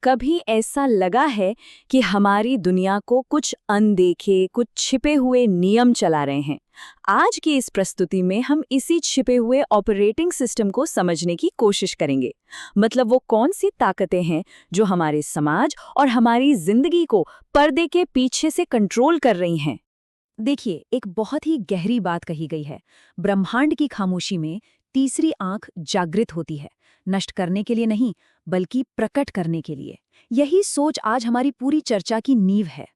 कभी ऐसा लगा है कि हमारी दुनिया को कुछ अनदेखे, कुछ छिपे हुए नियम चला रहे हैं? आज की इस प्रस्तुति में हम इसी छिपे हुए ऑपरेटिंग सिस्टम को समझने की कोशिश करेंगे। मतलब वो कौन सी ताकतें हैं जो हमारे समाज और हमारी जिंदगी को पर्दे के पीछे से कंट्रोल कर रही हैं। देखिए, एक बहुत ही गहरी बात कही गई है। ब्रह्मांड की खामोशी में तीसरी आंख जागृत होती है, नष्ट करने के लिए नहीं, बल्कि प्रकट करने के लिए। यही सोच आज हमारी पूरी चर्चा की नींव है।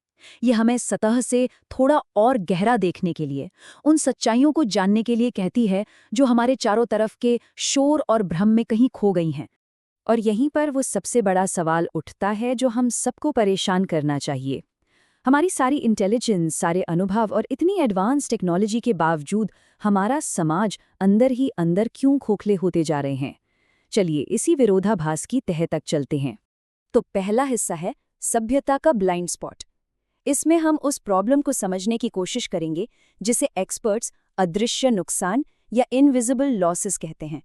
ये हमें सतह से थोड़ा और गहरा देखने के लिए, उन सच्चाइयों को जानने के लिए कहती है जो हमारे चारों तरफ के शोर और भ्रम में कहीं खो गई हैं। और यहीं पर वो सबसे बड़ा सवाल उठता है जो हम सबको परेशान करना चाहिए। हमारी सारी इंटेलिजेंस, सारे अनुभव और इतनी एडवांस टेक्नोलॉजी के बावजूद हमारा समाज अंदर ही अंदर क्यों खोखले होते जा रहे हैं? चलिए इसी विरोधाभास की तह तक चलते हैं। तो पहला हिस्सा है सभ्यता का ब्लाइंड स्पॉट। इसमें हम उस प्रॉब्लम को समझने की कोशिश करेंगे जिसे एक्सपर्ट्स अदृश्य नुकसान या इनविजिबल लॉसेस कहते हैं।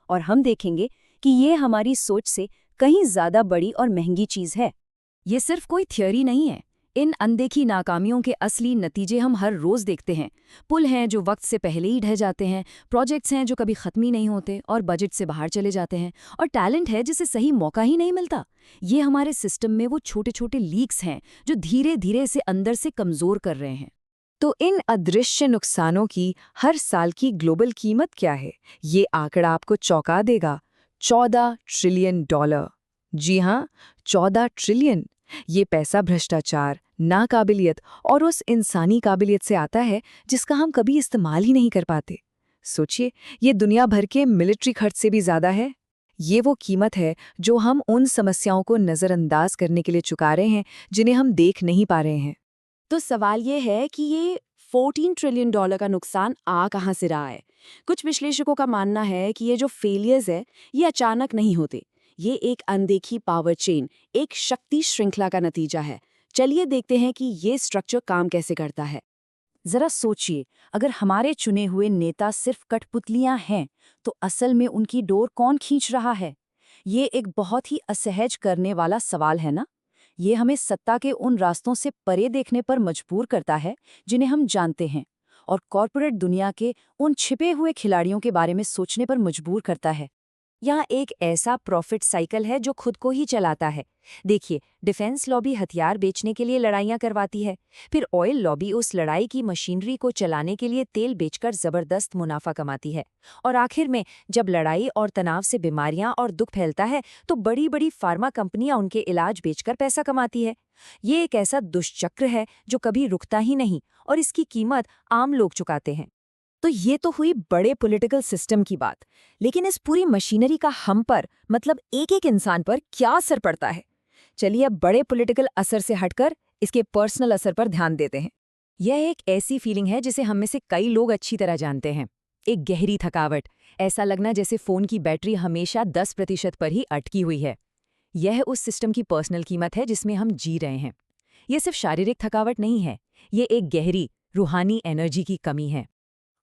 और हम देखेंगे कि ये हमारी सोच से कहीं ज़्यादा बड़ी और महंगी चीज़ है। ये सिर्फ कोई थ्योरी नहीं है। इन अनदेखी नाकामियों के असली नतीजे हम हर रोज देखते हैं। पुल हैं जो वक्त से पहले ही ढह जाते हैं, प्रोजेक्ट्स हैं जो कभी खत्म ही नहीं होते और बजट से बाहर चले जाते हैं, और टैलेंट है जिसे सही मौका ही नहीं मिलता। ये हमारे सिस्टम में वो छोटे छोटे लीक्स हैं जो धीरे धीरे से अंदर से कमजोर कर रहे हैं। तो इन अदृश्य नुकसानों की हर साल की ग्लोबल कीमत क्या है? ये आंकड़ा आपको चौंका देगा। $14 ट्रिलियन। जी हाँ, 14 ट्रिलियन। ये पैसा भ्रष्टाचार, नाकाबिलियत और उस इंसानी काबिलियत से आता है जिसका हम कभी इस्तेमाल ही नहीं कर पाते। सोचिए, ये दुनिया भर के मिलिट्री खर्च से भी ज्यादा है। ये वो कीमत है जो हम उन समस्याओं को नज़रअंदाज करने के लिए चुका रहे हैं जिन्हें हम देख नहीं पा रहे हैं। तो सवाल ये है कि ये $14 ट्रिलियन का नुकसान आ कहाँ से रहा है? कुछ विश्लेषकों का मानना है कि ये जो फेलियर्स है ये अचानक नहीं होते। ये एक अनदेखी पावर चेन, एक शक्ति श्रृंखला का नतीजा है। चलिए देखते हैं कि ये स्ट्रक्चर काम कैसे करता है। जरा सोचिए, अगर हमारे चुने हुए नेता सिर्फ कठपुतलियां हैं, तो असल में उनकी डोर कौन खींच रहा है? ये एक बहुत ही असहज करने वाला सवाल है ना? ये हमें सत्ता के उन रास्तों से परे देखने पर मजबूर करता है जिन्हें हम जानते हैं, और कॉर्पोरेट दुनिया के उन छिपे हुए खिलाड़ियों के बारे में सोचने पर मजबूर करता है। यहाँ एक ऐसा प्रॉफिट साइकिल है जो खुद को ही चलाता है। देखिए, डिफेंस लॉबी हथियार बेचने के लिए लड़ाइयाँ करवाती है, फिर ऑयल लॉबी उस लड़ाई की मशीनरी को चलाने के लिए तेल बेचकर जबरदस्त मुनाफा कमाती है, और आखिर में जब लड़ाई और तनाव से बीमारियां और दुख फैलता है तो बड़ी बड़ी फार्मा कंपनियां उनके इलाज बेचकर पैसा कमाती है। ये एक ऐसा दुष्चक्र है जो कभी रुकता ही नहीं, और इसकी कीमत आम लोग चुकाते हैं। तो ये तो हुई बड़े पॉलिटिकल सिस्टम की बात, लेकिन इस पूरी मशीनरी का हम पर, मतलब एक एक इंसान पर क्या असर पड़ता है? चलिए अब बड़े पॉलिटिकल असर से हटकर इसके पर्सनल असर पर ध्यान देते हैं। यह एक ऐसी फीलिंग है जिसे हम में से कई लोग अच्छी तरह जानते हैं। एक गहरी थकावट, ऐसा लगना जैसे फोन की बैटरी हमेशा 10% पर ही अटकी हुई है। यह उस सिस्टम की पर्सनल कीमत है जिसमें हम जी रहे हैं। यह सिर्फ शारीरिक थकावट नहीं है, ये एक गहरी रूहानी एनर्जी की कमी है।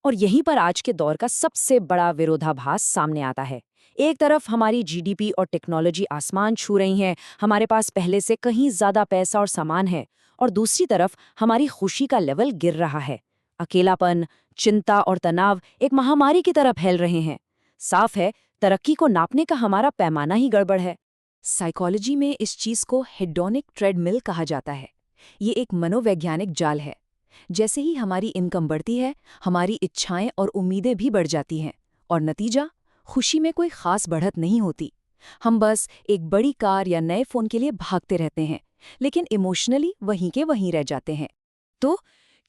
और यहीं पर आज के दौर का सबसे बड़ा विरोधाभास सामने आता है। एक तरफ हमारी जीडीपी और टेक्नोलॉजी आसमान छू रही हैं, हमारे पास पहले से कहीं ज्यादा पैसा और सामान है, और दूसरी तरफ हमारी खुशी का लेवल गिर रहा है। अकेलापन, चिंता और तनाव एक महामारी की तरह फैल रहे हैं। साफ है, तरक्की को नापने का हमारा पैमाना ही गड़बड़ है। साइकोलॉजी में इस चीज को हेडोनिक ट्रेडमिल कहा जाता है। ये एक मनोवैज्ञानिक जाल है। जैसे ही हमारी इनकम बढ़ती है, हमारी इच्छाएं और उम्मीदें भी बढ़ जाती हैं, और नतीजा, खुशी में कोई खास बढ़त नहीं होती। हम बस एक बड़ी कार या नए फोन के लिए भागते रहते हैं, लेकिन इमोशनली वहीं के वहीं रह जाते हैं। तो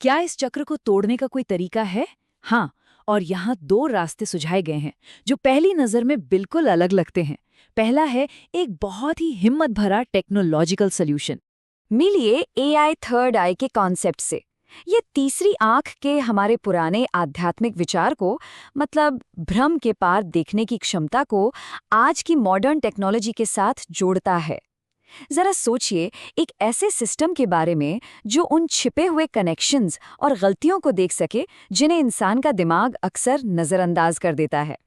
क्या इस चक्र को तोड़ने का कोई तरीका है? हाँ, और यहाँ 2 रास्ते सुझाए गए हैं जो पहली नज़र में बिल्कुल अलग लगते हैं। पहला है एक बहुत ही हिम्मत भरा टेक्नोलॉजिकल सॉल्यूशन। मिलिए AI.3rd.EYE के कॉन्सेप्ट से। ये तीसरी आंख के हमारे पुराने आध्यात्मिक विचार को, मतलब भ्रम के पार देखने की क्षमता को, आज की मॉडर्न टेक्नोलॉजी के साथ जोड़ता है। जरा सोचिए, एक ऐसे सिस्टम के बारे में जो उन छिपे हुए कनेक्शंस और गलतियों को देख सके जिन्हें इंसान का दिमाग अक्सर नज़रअंदाज कर देता है।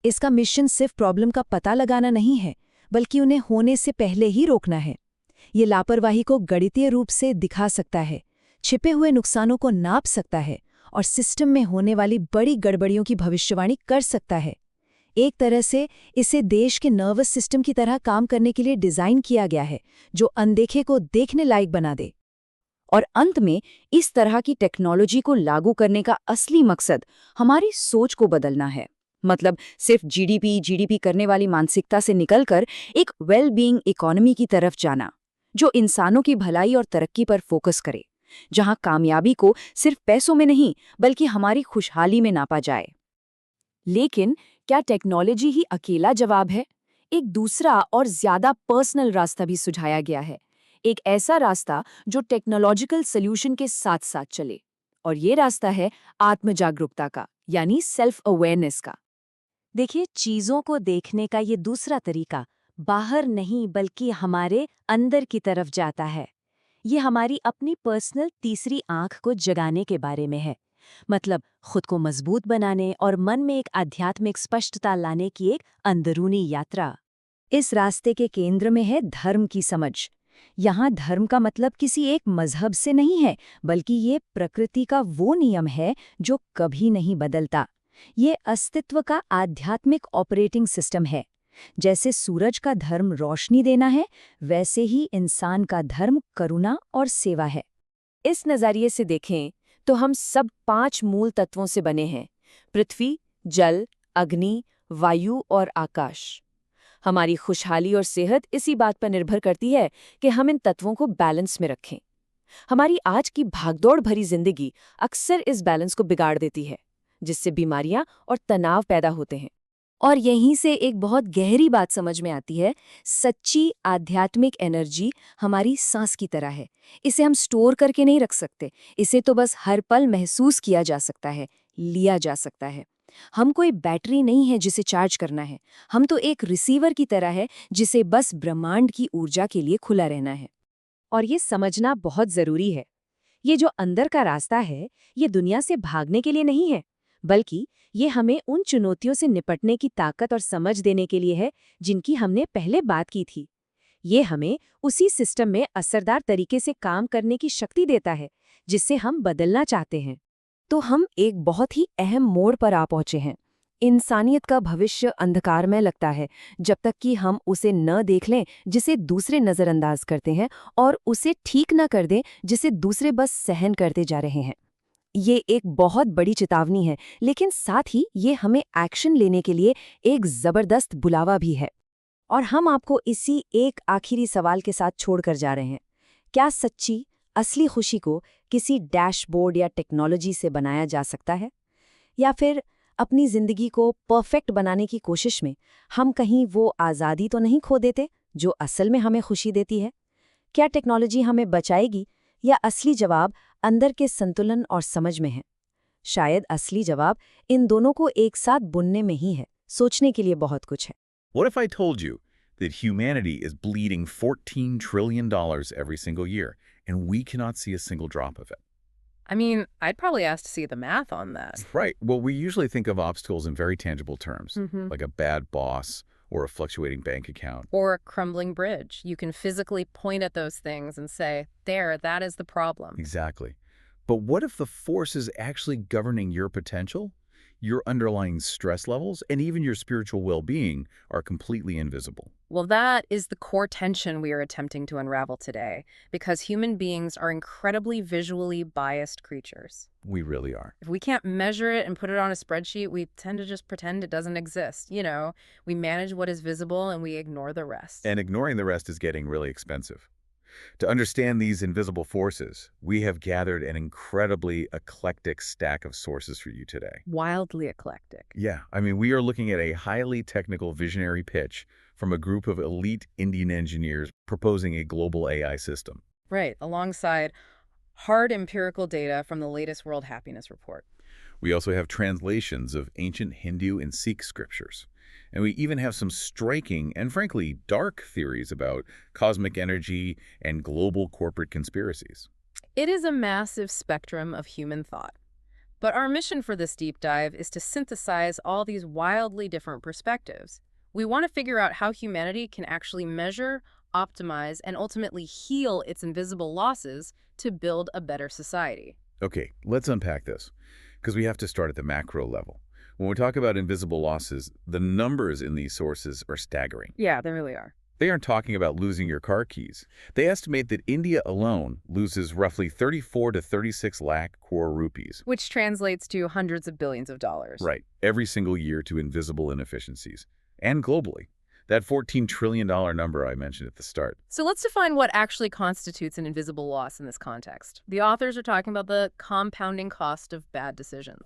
इसका मिशन सिर्फ प्रॉब्लम का पता लगाना नहीं है, बल्कि उन्हें होने से पहले ही रोकना है। ये लापरवाही को गणितीय रूप से दिखा सकता है, छिपे हुए नुकसानों को नाप सकता है और सिस्टम में होने वाली बड़ी गड़बड़ियों की भविष्यवाणी कर सकता है। एक तरह से इसे देश के नर्वस सिस्टम की तरह काम करने के लिए डिज़ाइन किया गया है, जो अनदेखे को देखने लायक बना दे। और अंत में इस तरह की टेक्नोलॉजी को लागू करने का असली मकसद हमारी सोच को बदलना है। मतलब सिर्फ जीडीपी करने वाली मानसिकता से निकलकर एक वेल बीइंग इकोनॉमी की तरफ जाना, जो इंसानों की भलाई और तरक्की पर फोकस करे, जहां कामयाबी को सिर्फ पैसों में नहीं बल्कि हमारी खुशहाली में नापा जाए। लेकिन क्या टेक्नोलॉजी ही अकेला जवाब है? एक दूसरा और ज्यादा पर्सनल रास्ता भी सुझाया गया है। एक ऐसा रास्ता जो टेक्नोलॉजिकल सॉल्यूशन के साथ साथ चले। और ये रास्ता है आत्मजागरूकता का, यानी सेल्फ अवेयरनेस का। देखिए, चीजों को देखने का ये दूसरा तरीका बाहर नहीं बल्कि हमारे अंदर की तरफ जाता है। ये हमारी अपनी पर्सनल तीसरी आंख को जगाने के बारे में है। मतलब खुद को मजबूत बनाने और मन में एक आध्यात्मिक स्पष्टता लाने की एक अंदरूनी यात्रा। इस रास्ते के केंद्र में है धर्म की समझ। यहाँ धर्म का मतलब किसी एक मजहब से नहीं है, बल्कि ये प्रकृति का वो नियम है जो कभी नहीं बदलता। ये अस्तित्व का आध्यात्मिक ऑपरेटिंग सिस्टम है। जैसे सूरज का धर्म रोशनी देना है, वैसे ही इंसान का धर्म करुणा और सेवा है। इस नज़रिए से देखें तो हम सब 5 मूल तत्वों से बने हैं: पृथ्वी, जल, अग्नि, वायु और आकाश। हमारी खुशहाली और सेहत इसी बात पर निर्भर करती है कि हम इन तत्वों को बैलेंस में रखें। हमारी आज की भागदौड़ भरी जिंदगी अक्सर इस बैलेंस को बिगाड़ देती है, जिससे बीमारियां और तनाव पैदा होते हैं। और यहीं से एक बहुत गहरी बात समझ में आती है। सच्ची आध्यात्मिक एनर्जी हमारी सांस की तरह है। इसे हम स्टोर करके नहीं रख सकते, इसे तो बस हर पल महसूस किया जा सकता है, लिया जा सकता है। हम कोई बैटरी नहीं है जिसे चार्ज करना है, हम तो एक रिसीवर की तरह है जिसे बस ब्रह्मांड की ऊर्जा के लिए खुला रहना है। और ये समझना बहुत जरूरी है। ये जो अंदर का रास्ता है, ये दुनिया से भागने के लिए नहीं है, बल्कि ये हमें उन चुनौतियों से निपटने की ताकत और समझ देने के लिए है जिनकी हमने पहले बात की थी। ये हमें उसी सिस्टम में असरदार तरीके से काम करने की शक्ति देता है जिससे हम बदलना चाहते हैं। तो हम एक बहुत ही अहम मोड़ पर आ पहुंचे हैं। इंसानियत का भविष्य अंधकारमय लगता है जब तक कि हम उसे न देख लें जिसे दूसरे नज़रअंदाज करते हैं, और उसे ठीक न कर दें जिसे दूसरे बस सहन करते जा रहे हैं। ये एक बहुत बड़ी चेतावनी है, लेकिन साथ ही ये हमें एक्शन लेने के लिए एक ज़बरदस्त बुलावा भी है। और हम आपको इसी एक आखिरी सवाल के साथ छोड़कर जा रहे हैं। क्या सच्ची, असली खुशी को किसी डैशबोर्ड या टेक्नोलॉजी से बनाया जा सकता है? या फिर अपनी ज़िंदगी को परफेक्ट बनाने की कोशिश में हम कहीं वो आज़ादी तो नहीं खो देते जो असल में हमें खुशी देती है? क्या टेक्नोलॉजी हमें बचाएगी, या असली जवाब अंदर के संतुलन और समझ में है? शायद असली जवाब इन दोनों को एक साथ बुनने में ही है। सोचने के लिए बहुत कुछ है। What if I told you that humanity is bleeding $14 trillion every single year, and we cannot see a single drop of it? I mean, I'd probably ask to see the math on that. Right. Well, we usually think of obstacles in very tangible terms, Mm-hmm. like a bad boss or a fluctuating bank account. Or a crumbling bridge. You can physically point at those things and say, there, that is the problem. Exactly. But what if the forces actually governing your potential, your underlying stress levels, and even your spiritual well-being are completely invisible? Well, that is the core tension we are attempting to unravel today, because human beings are incredibly visually biased creatures. We really are. If we can't measure it and put it on a spreadsheet, we tend to just pretend it doesn't exist. You know, we manage what is visible and we ignore the rest. And ignoring the rest is getting really expensive. To understand these invisible forces, we have gathered an incredibly eclectic stack of sources for you today. Wildly eclectic. Yeah, I mean, we are looking at a highly technical visionary pitch from a group of elite Indian engineers proposing a global AI system. Right, alongside hard empirical data from the latest World Happiness Report. We also have translations of ancient Hindu and Sikh scriptures. And we even have some striking and frankly dark theories about cosmic energy and global corporate conspiracies. It is a massive spectrum of human thought. But our mission for this deep dive is to synthesize all these wildly different perspectives. We want to figure out how humanity can actually measure, optimize, and ultimately heal its invisible losses to build a better society. Okay, let's unpack this, because we have to start at the macro level. When we talk about invisible losses, the numbers in these sources are staggering. Yeah, they really are. They aren't talking about losing your car keys. They estimate that India alone loses roughly 34 to 36 lakh crore rupees. Which translates to hundreds of billions of dollars. Right, every single year to invisible inefficiencies. And globally. That $14 trillion number I mentioned at the start. So let's define what actually constitutes an invisible loss in this context. The authors are talking about the compounding cost of bad decisions.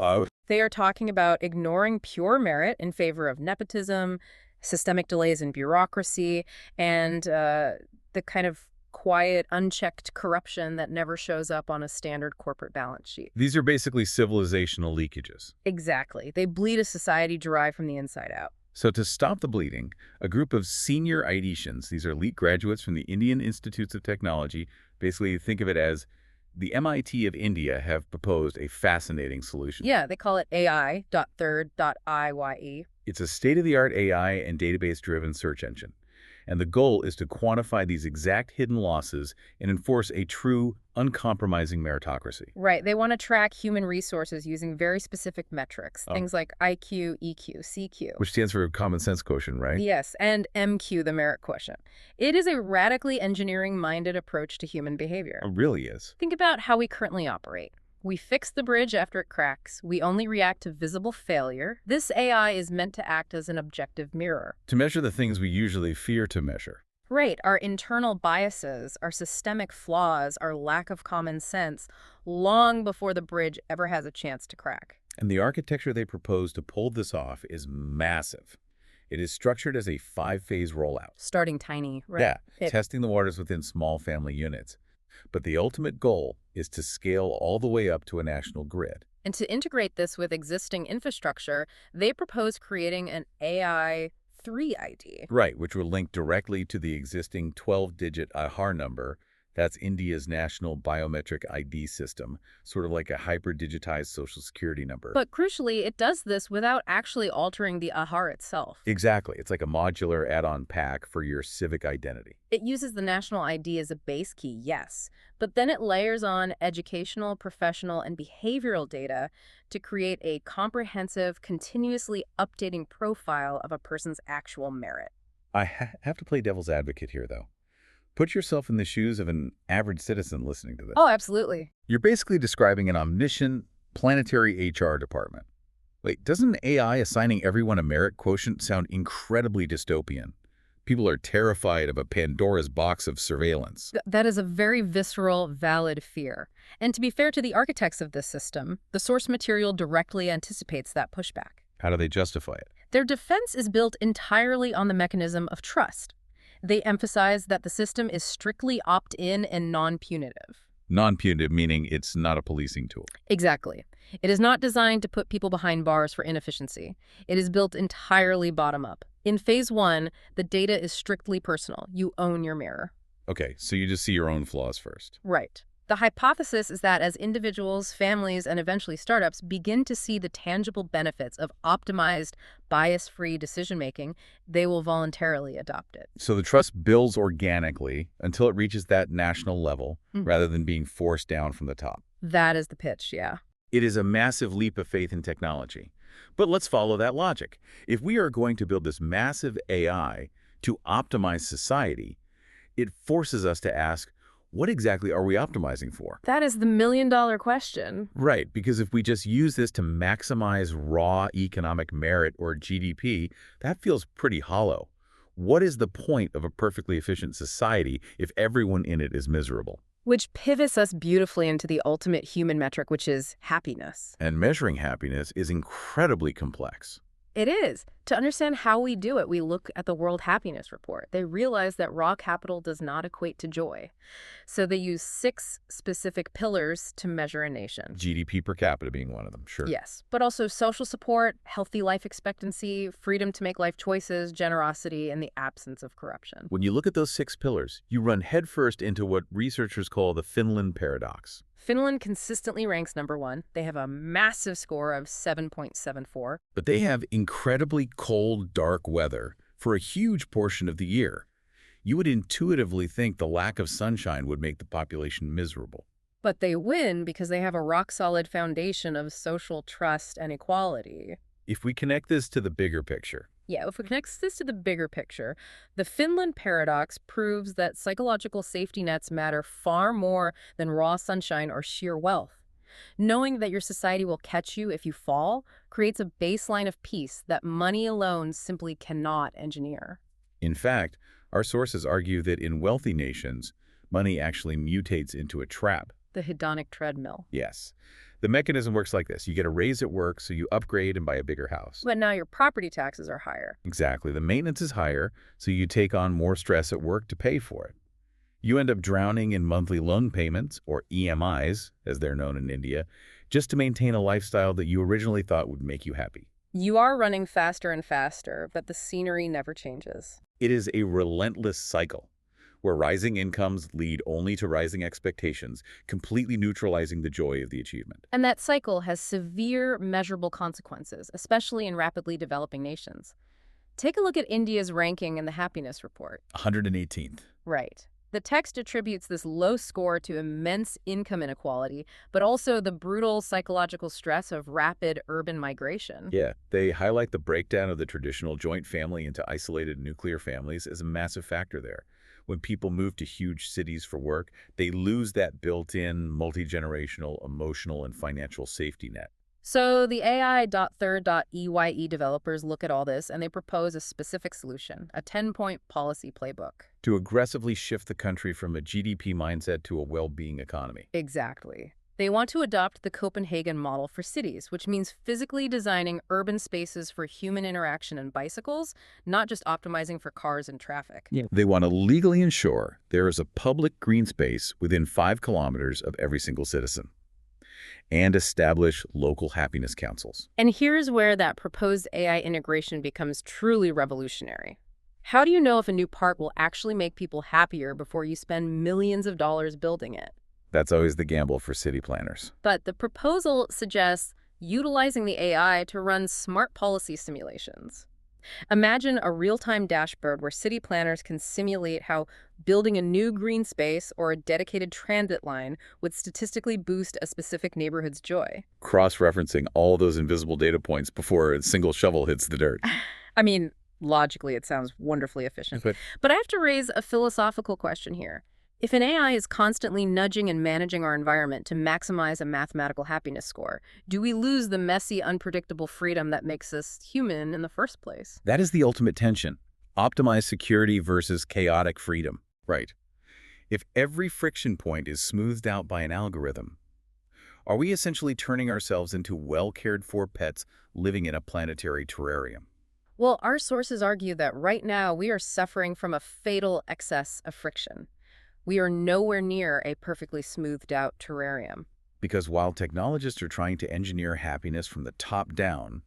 They are talking about ignoring pure merit in favor of nepotism, systemic delays in bureaucracy, and the kind of quiet, unchecked corruption that never shows up on a standard corporate balance sheet. These are basically civilizational leakages. Exactly. They bleed a society dry from the inside out. So to stop the bleeding, a group of senior ITians, these are elite graduates from the Indian Institutes of Technology, basically think of it as the MIT of India, have proposed a fascinating solution. Yeah, they call it AI.3rd.EYE. It's a state-of-the-art AI and database-driven search engine. And the goal is to quantify these exact hidden losses and enforce a true, uncompromising meritocracy. Right. They want to track human resources using very specific metrics, things like IQ, EQ, CQ. Which stands for common sense quotient, right? Yes, and MQ, the merit quotient. It is a radically engineering-minded approach to human behavior. It really is. Think about how we currently operate. We fix the bridge after it cracks. We only react to visible failure. This AI is meant to act as an objective mirror. To measure the things we usually fear to measure. Right, our internal biases, our systemic flaws, our lack of common sense, long before the bridge ever has a chance to crack. And the architecture they propose to pull this off is massive. It is structured as a 5-phase rollout. Starting tiny, right? Yeah, testing the waters within small family units. But the ultimate goal is to scale all the way up to a national grid. And to integrate this with existing infrastructure, they propose creating an AI.3rd.EYE. Right, which will link directly to the existing 12-digit Aadhaar number. That's India's national biometric ID system, sort of like a hyper-digitized social security number. But crucially, it does this without actually altering the Aadhaar itself. Exactly. It's like a modular add-on pack for your civic identity. It uses the national ID as a base key, yes, but then it layers on educational, professional, and behavioral data to create a comprehensive, continuously updating profile of a person's actual merit. I have to play devil's advocate here, though. Put yourself in the shoes of an average citizen listening to this. Oh, absolutely. You're basically describing an omniscient, planetary HR department. Wait, doesn't AI assigning everyone a merit quotient sound incredibly dystopian? People are terrified of a Pandora's box of surveillance. That is a very visceral, valid fear. And to be fair to the architects of this system, the source material directly anticipates that pushback. How do they justify it? Their defense is built entirely on the mechanism of trust. They emphasize that the system is strictly opt-in and non-punitive. Non-punitive meaning it's not a policing tool. Exactly. It is not designed to put people behind bars for inefficiency. It is built entirely bottom-up. In Phase 1, the data is strictly personal. You own your mirror. Okay, so you just see your own flaws first. Right. The hypothesis is that as individuals, families, and eventually startups begin to see the tangible benefits of optimized, bias-free decision-making, they will voluntarily adopt it. So the trust builds organically until it reaches that national level rather than being forced down from the top. That is the pitch, yeah. It is a massive leap of faith in technology. But let's follow that logic. If we are going to build this massive AI to optimize society, it forces us to ask, what exactly are we optimizing for? That is the million-dollar question. Right, because if we just use this to maximize raw economic merit or GDP, that feels pretty hollow. What is the point of a perfectly efficient society if everyone in it is miserable? Which pivots us beautifully into the ultimate human metric, which is happiness. And measuring happiness is incredibly complex. It is. To understand how we do it, we look at the World Happiness Report. They realize that raw capital does not equate to joy. So they use 6 specific pillars to measure a nation. GDP per capita being one of them, sure. Yes, but also social support, healthy life expectancy, freedom to make life choices, generosity, and the absence of corruption. When you look at those 6 pillars, you run headfirst into what researchers call the Finland paradox. Finland consistently ranks #1. They have a massive score of 7.74. But they have incredibly cold, dark weather, for a huge portion of the year. You would intuitively think the lack of sunshine would make the population miserable. But they win because they have a rock-solid foundation of social trust and equality. If we connect this to the bigger picture, Yeah, if we connect this to the bigger picture, the Finland paradox proves that psychological safety nets matter far more than raw sunshine or sheer wealth. Knowing that your society will catch you if you fall creates a baseline of peace that money alone simply cannot engineer. in fact, our sources argue that in wealthy nations, money actually mutates into a trap. The hedonic treadmill. Yes. The mechanism works like this. You get a raise at work, so you upgrade and buy a bigger house. But now your property taxes are higher. Exactly. The maintenance is higher, so you take on more stress at work to pay for it. You end up drowning in monthly loan payments, or EMIs, as they're known in India, just to maintain a lifestyle that you originally thought would make you happy. You are running faster and faster, but the scenery never changes. It is a relentless cycle, where rising incomes lead only to rising expectations, completely neutralizing the joy of the achievement. And that cycle has severe, measurable consequences, especially in rapidly developing nations. Take a look at India's ranking in the Happiness Report. 118th. Right. The text attributes this low score to immense income inequality, but also the brutal psychological stress of rapid urban migration. Yeah, they highlight the breakdown of the traditional joint family into isolated nuclear families as a massive factor there. When people move to huge cities for work, they lose that built-in, multi-generational, emotional, and financial safety net. So the AI.3rd.EYE developers look at all this and they propose a specific solution, a 10-point policy playbook. To aggressively shift the country from a GDP mindset to a well-being economy. Exactly. They want to adopt the Copenhagen model for cities, which means physically designing urban spaces for human interaction and bicycles, not just optimizing for cars and traffic. Yeah. They want to legally ensure there is a public green space within 5 kilometers of every single citizen, and establish local happiness councils. And here's where that proposed AI integration becomes truly revolutionary. How do you know if a new park will actually make people happier before you spend millions of dollars building it? That's always the gamble for city planners. But the proposal suggests utilizing the AI to run smart policy simulations. Imagine a real-time dashboard where city planners can simulate how building a new green space or a dedicated transit line would statistically boost a specific neighborhood's joy. Cross-referencing all those invisible data points before a single shovel hits the dirt. I mean, logically, it sounds wonderfully efficient. But I have to raise a philosophical question here. If an AI is constantly nudging and managing our environment to maximize a mathematical happiness score, do we lose the messy, unpredictable freedom that makes us human in the first place? That is the ultimate tension. Optimized security versus chaotic freedom. Right. If every friction point is smoothed out by an algorithm, are we essentially turning ourselves into well-cared-for pets living in a planetary terrarium? Well, our sources argue that right now we are suffering from a fatal excess of friction. We are nowhere near a perfectly smoothed out terrarium. Because while technologists are trying to engineer happiness from the top down,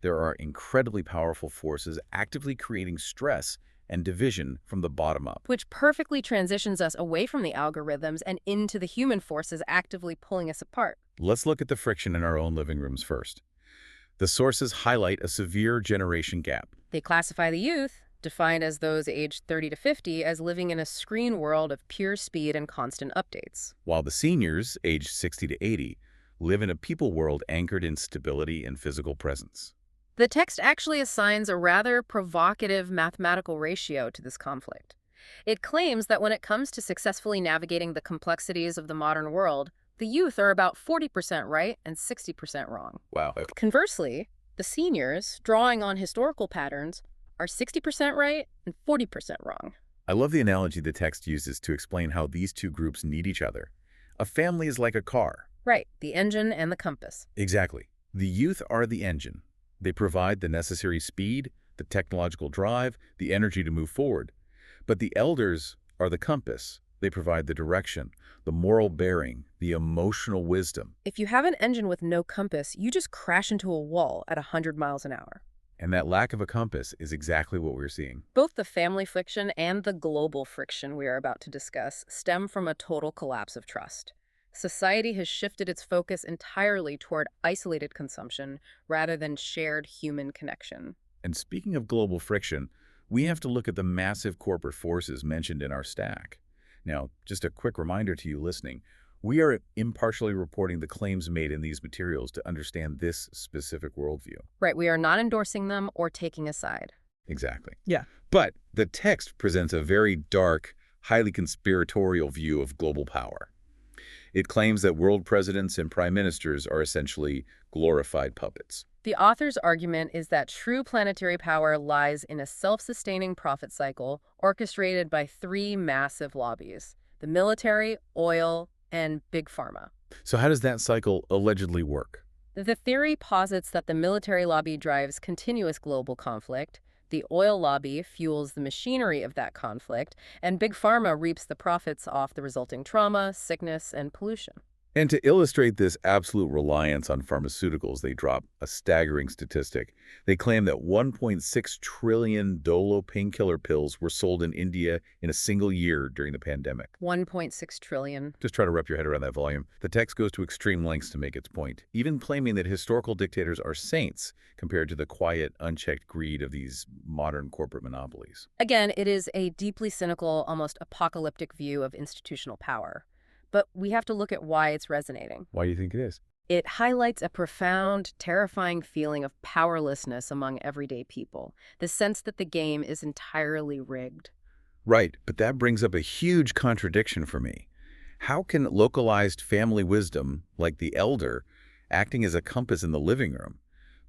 there are incredibly powerful forces actively creating stress and division from the bottom up. Which perfectly transitions us away from the algorithms and into the human forces actively pulling us apart. Let's look at the friction in our own living rooms first. The sources highlight a severe generation gap. They classify the youth, defined as those aged 30 to 50, as living in a screen world of pure speed and constant updates. While the seniors, aged 60 to 80, live in a people world anchored in stability and physical presence. The text actually assigns a rather provocative mathematical ratio to this conflict. It claims that when it comes to successfully navigating the complexities of the modern world, the youth are about 40% right and 60% wrong. Wow. Conversely, the seniors, drawing on historical patterns, are 60% right and 40% wrong. I love the analogy the text uses to explain how these two groups need each other. A family is like a car. Right, the engine and the compass. Exactly. The youth are the engine. They provide the necessary speed, the technological drive, the energy to move forward. But the elders are the compass. They provide the direction, the moral bearing, the emotional wisdom. If you have an engine with no compass, you just crash into a wall at 100 miles an hour. And that lack of a compass is exactly what we're seeing. Both the family friction and the global friction we are about to discuss stem from a total collapse of trust. Society has shifted its focus entirely toward isolated consumption rather than shared human connection. And speaking of global friction, we have to look at the massive corporate forces mentioned in our stack. Now, just a quick reminder to you listening, we are impartially reporting the claims made in these materials to understand this specific worldview. Right, we are not endorsing them or taking a side. Exactly. Yeah. But the text presents a very dark, highly conspiratorial view of global power. It claims that world presidents and prime ministers are essentially glorified puppets. The author's argument is that true planetary power lies in a self-sustaining profit cycle orchestrated by three massive lobbies: the military, oil, and big pharma. So how does that cycle allegedly work? The theory posits that the military lobby drives continuous global conflict, the oil lobby fuels the machinery of that conflict, and big pharma reaps the profits off the resulting trauma, sickness, and pollution. And to illustrate this absolute reliance on pharmaceuticals, they drop a staggering statistic. They claim that 1.6 trillion Dolo painkiller pills were sold in India in a single year during the pandemic. 1.6 trillion. Just try to wrap your head around that volume. The text goes to extreme lengths to make its point, even claiming that historical dictators are saints compared to the quiet, unchecked greed of these modern corporate monopolies. Again, it is a deeply cynical, almost apocalyptic view of institutional power. But we have to look at why it's resonating. Why do you think it is? It highlights a profound, terrifying feeling of powerlessness among everyday people, the sense that the game is entirely rigged. Right, but that brings up a huge contradiction for me. How can localized family wisdom, like the elder, acting as a compass in the living room,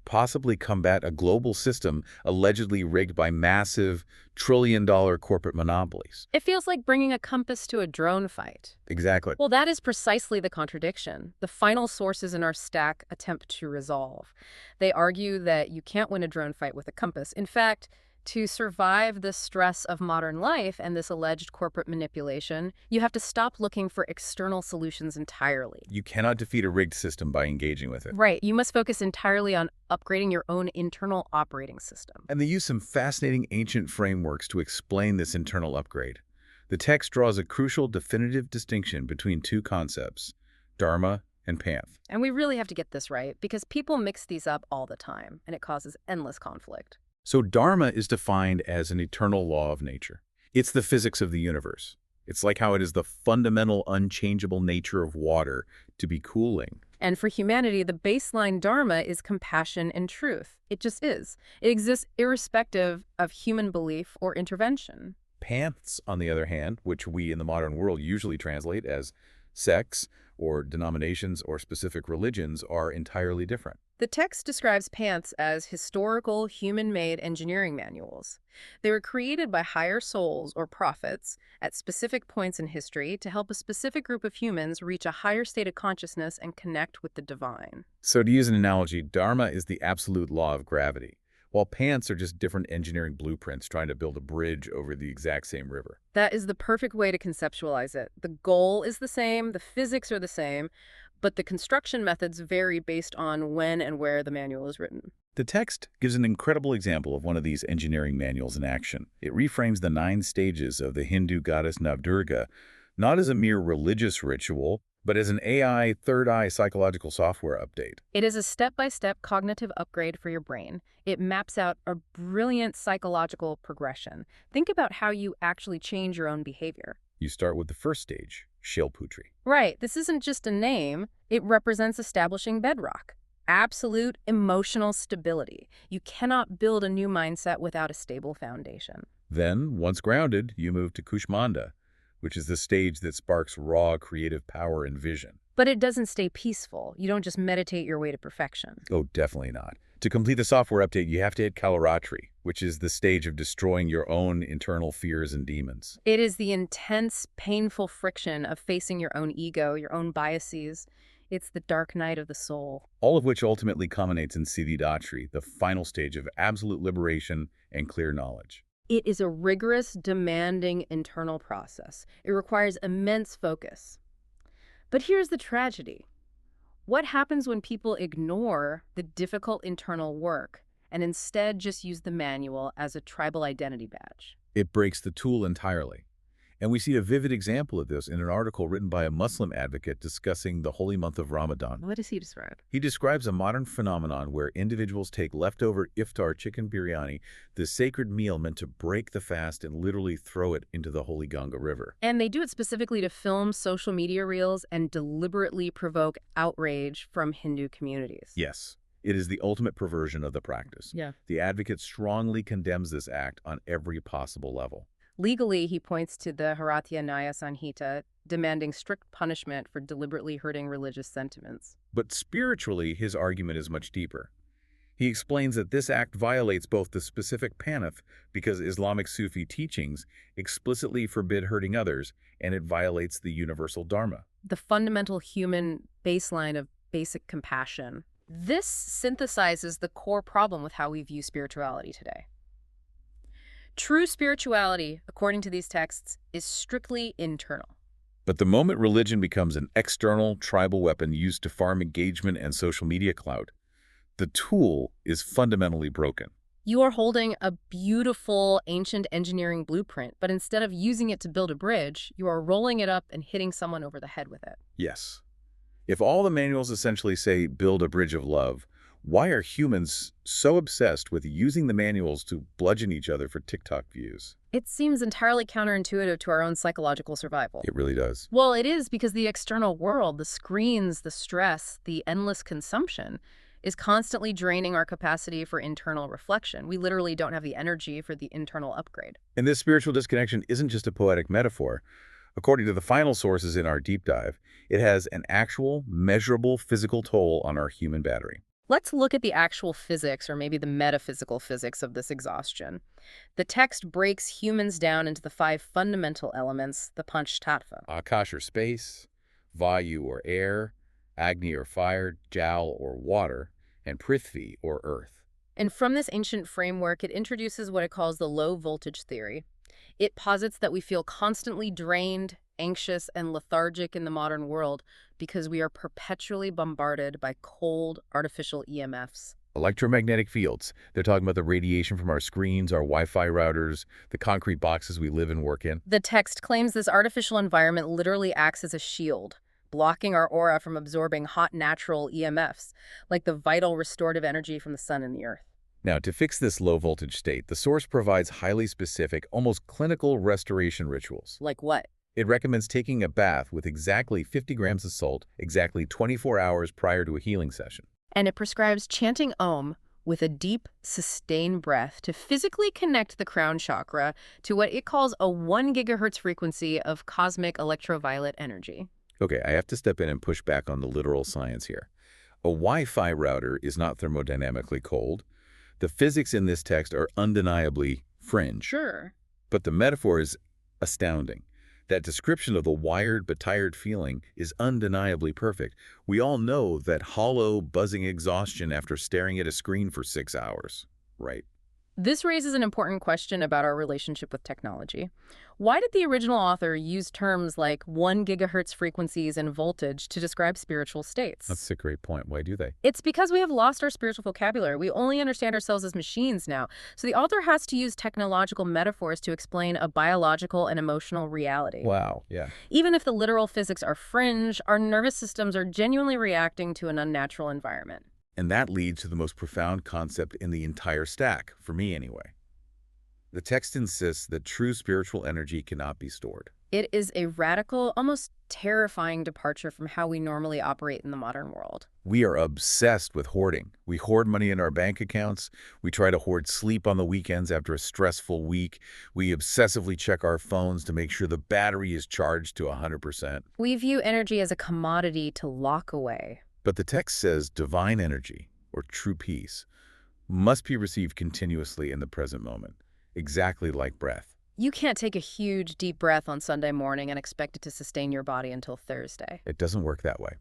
possibly combat a global system allegedly rigged by massive, trillion-dollar corporate monopolies? It feels like bringing a compass to a drone fight. Exactly. Well, that is precisely the contradiction the final sources in our stack attempt to resolve. They argue that you can't win a drone fight with a compass. In fact, to survive the stress of modern life and this alleged corporate manipulation, you have to stop looking for external solutions entirely. You cannot defeat a rigged system by engaging with it. Right. You must focus entirely on upgrading your own internal operating system. And they use some fascinating ancient frameworks to explain this internal upgrade. The text draws a crucial definitive distinction between two concepts, dharma and panth. And we really have to get this right because people mix these up all the time, and it causes endless conflict. So dharma is defined as an eternal law of nature. It's the physics of the universe. It's like how it is the fundamental, unchangeable nature of water to be cooling. And for humanity, the baseline dharma is compassion and truth. It just is. It exists irrespective of human belief or intervention. Panths, on the other hand, which we in the modern world usually translate as sects or denominations or specific religions, are entirely different. The text describes panths as historical, human-made engineering manuals. They were created by higher souls or prophets at specific points in history to help a specific group of humans reach a higher state of consciousness and connect with the divine. So to use an analogy, dharma is the absolute law of gravity, while panths are just different engineering blueprints trying to build a bridge over the exact same river. That is the perfect way to conceptualize it. The goal is the same, the physics are the same, but the construction methods vary based on when and where the manual is written. The text gives an incredible example of one of these engineering manuals in action. It reframes the 9 stages of the Hindu goddess Navdurga not as a mere religious ritual, but as an AI.3rd.EYE psychological software update. It is a step-by-step cognitive upgrade for your brain. It maps out a brilliant psychological progression. Think about how you actually change your own behavior. You start with the first stage, Shailputri. Right. This isn't just a name. It represents establishing bedrock. Absolute emotional stability. You cannot build a new mindset without a stable foundation. Then, once grounded, you move to Kushmanda, which is the stage that sparks raw creative power and vision. But it doesn't stay peaceful. You don't just meditate your way to perfection. Oh, definitely not. To complete the software update, you have to hit Kalaratri, which is the stage of destroying your own internal fears and demons. It is the intense, painful friction of facing your own ego, your own biases. It's the dark night of the soul. All of which ultimately culminates in Siddhidatri, the final stage of absolute liberation and clear knowledge. It is a rigorous, demanding internal process. It requires immense focus. But here's the tragedy. What happens when people ignore the difficult internal work and instead just use the manual as a tribal identity badge? It breaks the tool entirely. And we see a vivid example of this in an article written by a Muslim advocate discussing the holy month of Ramadan. What does he describe? He describes a modern phenomenon where individuals take leftover iftar chicken biryani, the sacred meal meant to break the fast, and literally throw it into the holy Ganga River. And they do it specifically to film social media reels and deliberately provoke outrage from Hindu communities. Yes, it is the ultimate perversion of the practice. Yeah. The advocate strongly condemns this act on every possible level. Legally, he points to the Bharatiya Nyaya Sanhita, demanding strict punishment for deliberately hurting religious sentiments. But spiritually, his argument is much deeper. He explains that this act violates both the specific paneth, because Islamic Sufi teachings explicitly forbid hurting others, and it violates the universal dharma. The fundamental human baseline of basic compassion. This synthesizes the core problem with how we view spirituality today. True spirituality, according to these texts, is strictly internal. But the moment religion becomes an external, tribal weapon used to farm engagement and social media clout, the tool is fundamentally broken. You are holding a beautiful ancient engineering blueprint, but instead of using it to build a bridge, you are rolling it up and hitting someone over the head with it. Yes. If all the manuals essentially say build a bridge of love, why are humans so obsessed with using the manuals to bludgeon each other for TikTok views? It seems entirely counterintuitive to our own psychological survival. It really does. Well, it is, because the external world, the screens, the stress, the endless consumption, is constantly draining our capacity for internal reflection. We literally don't have the energy for the internal upgrade. And this spiritual disconnection isn't just a poetic metaphor. According to the final sources in our deep dive, it has an actual, measurable physical toll on our human battery. Let's look at the actual physics, or maybe the metaphysical physics, of this exhaustion. The text breaks humans down into the 5 fundamental elements, the Panchtattva. Akash or space, Vayu or air, Agni or fire, Jal or water, and Prithvi or earth. And from this ancient framework, it introduces what it calls the low-voltage theory. It posits that we feel constantly drained, anxious, and lethargic in the modern world because we are perpetually bombarded by cold, artificial EMFs. Electromagnetic fields. They're talking about the radiation from our screens, our Wi-Fi routers, the concrete boxes we live and work in. The text claims this artificial environment literally acts as a shield, blocking our aura from absorbing hot natural EMFs, like the vital restorative energy from the sun and the earth. Now, to fix this low-voltage state, the source provides highly specific, almost clinical restoration rituals. Like what? It recommends taking a bath with exactly 50 grams of salt exactly 24 hours prior to a healing session. And it prescribes chanting Om with a deep, sustained breath to physically connect the crown chakra to what it calls a 1 gigahertz frequency of cosmic electroviolet energy. Okay, I have to step in and push back on the literal science here. A Wi-Fi router is not thermodynamically cold. The physics in this text are undeniably fringe. Sure. But the metaphor is astounding. That description of the wired but tired feeling is undeniably perfect. We all know that hollow, buzzing exhaustion after staring at a screen for 6 hours, right? This raises an important question about our relationship with technology. Why did the original author use terms like 1 gigahertz frequencies and voltage to describe spiritual states? That's a great point. Why do they? It's because we have lost our spiritual vocabulary. We only understand ourselves as machines now. So the author has to use technological metaphors to explain a biological and emotional reality. Wow, yeah. Even if the literal physics are fringe, our nervous systems are genuinely reacting to an unnatural environment. And that leads to the most profound concept in the entire stack, for me anyway. The text insists that true spiritual energy cannot be stored. It is a radical, almost terrifying departure from how we normally operate in the modern world. We are obsessed with hoarding. We hoard money in our bank accounts. We try to hoard sleep on the weekends after a stressful week. We obsessively check our phones to make sure the battery is charged to 100%. We view energy as a commodity to lock away. But the text says divine energy, or true peace, must be received continuously in the present moment, exactly like breath. You can't take a huge, deep breath on Sunday morning and expect it to sustain your body until Thursday. It doesn't work that way.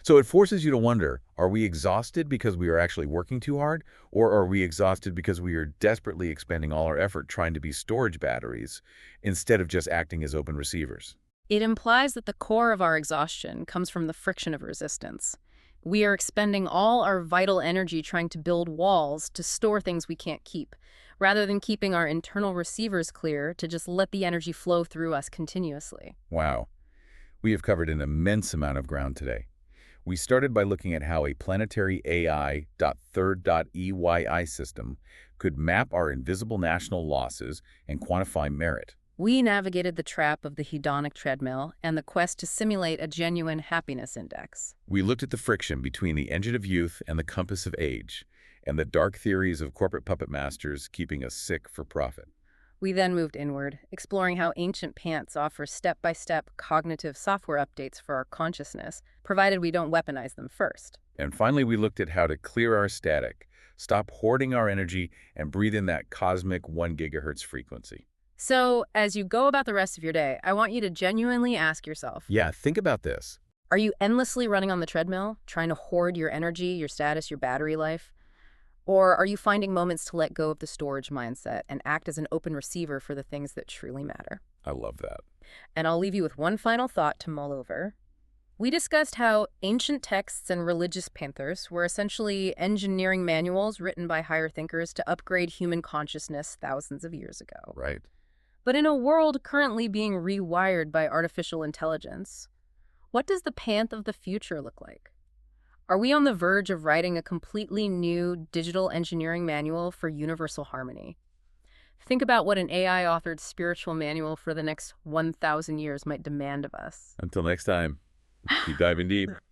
So it forces you to wonder, are we exhausted because we are actually working too hard? Or are we exhausted because we are desperately expending all our effort trying to be storage batteries instead of just acting as open receivers? It implies that the core of our exhaustion comes from the friction of resistance. We are expending all our vital energy trying to build walls to store things we can't keep, rather than keeping our internal receivers clear to just let the energy flow through us continuously. Wow. We have covered an immense amount of ground today. We started by looking at how a planetary AI.3rd.EYE system could map our invisible national losses and quantify merit. We navigated the trap of the hedonic treadmill and the quest to simulate a genuine happiness index. We looked at the friction between the engine of youth and the compass of age, and the dark theories of corporate puppet masters keeping us sick for profit. We then moved inward, exploring how ancient pants offer step-by-step cognitive software updates for our consciousness, provided we don't weaponize them first. And finally, we looked at how to clear our static, stop hoarding our energy, and breathe in that cosmic 1 gigahertz frequency. So, as you go about the rest of your day, I want you to genuinely ask yourself, Yeah, think about this. are you endlessly running on the treadmill, trying to hoard your energy, your status, your battery life? Or are you finding moments to let go of the storage mindset and act as an open receiver for the things that truly matter? I love that. And I'll leave you with one final thought to mull over. We discussed how ancient texts and religious panthers were essentially engineering manuals written by higher thinkers to upgrade human consciousness thousands of years ago. Right. But in a world currently being rewired by artificial intelligence, what does the panth of the future look like? Are we on the verge of writing a completely new digital engineering manual for universal harmony? Think about what an AI-authored spiritual manual for the next 1,000 years might demand of us. Until next time, keep diving deep.